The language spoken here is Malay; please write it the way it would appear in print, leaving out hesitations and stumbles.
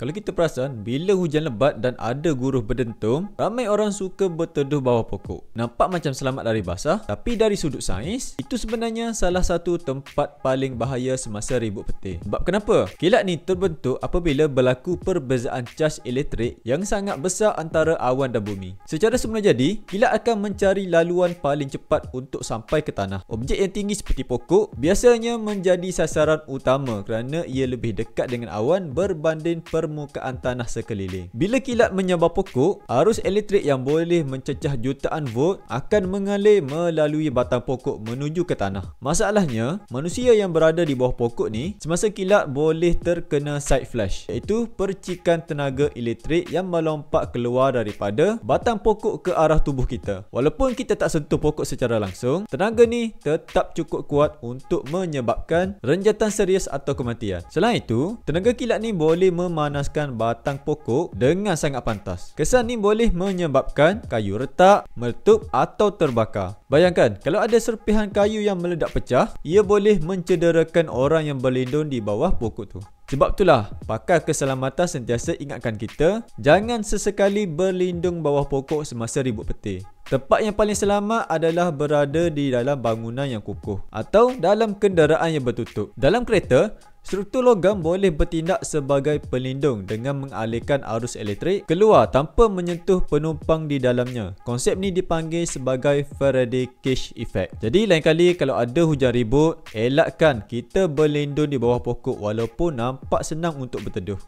Kalau kita perasan, bila hujan lebat dan ada guruh berdentum, ramai orang suka berteduh bawah pokok. Nampak macam selamat dari basah, tapi dari sudut sains, itu sebenarnya salah satu tempat paling bahaya semasa ribut petir. Sebab kenapa? Kilat ni terbentuk apabila berlaku perbezaan caj elektrik yang sangat besar antara awan dan bumi. Secara semula jadi, kilat akan mencari laluan paling cepat untuk sampai ke tanah. Objek yang tinggi seperti pokok biasanya menjadi sasaran utama kerana ia lebih dekat dengan awan berbanding permukaan tanah sekeliling. Bila kilat menyabar pokok, arus elektrik yang boleh mencecah jutaan volt akan mengalir melalui batang pokok menuju ke tanah. Masalahnya, manusia yang berada di bawah pokok ni, semasa kilat boleh terkena side flash, iaitu percikan tenaga elektrik yang melompat keluar daripada batang pokok ke arah tubuh kita. Walaupun kita tak sentuh pokok secara langsung, tenaga ni tetap cukup kuat untuk menyebabkan renjatan serius atau kematian. Selain itu, tenaga kilat ni boleh memanaskan batang pokok dengan sangat pantas. Kesan ni boleh menyebabkan kayu retak, meletup atau terbakar. Bayangkan, kalau ada serpihan kayu yang meledak pecah, ia boleh mencederakan orang yang berlindung di bawah pokok tu. Sebab itulah, pakar keselamatan sentiasa ingatkan kita, jangan sesekali berlindung bawah pokok semasa ribut petir. Tempat yang paling selamat adalah berada di dalam bangunan yang kukuh atau dalam kenderaan yang bertutup. Dalam kereta, struktur logam boleh bertindak sebagai pelindung dengan mengalihkan arus elektrik keluar tanpa menyentuh penumpang di dalamnya. Konsep ni dipanggil sebagai Faraday Cage Effect. Jadi lain kali kalau ada hujan ribut, elakkan kita berlindung di bawah pokok walaupun nampak senang untuk berteduh.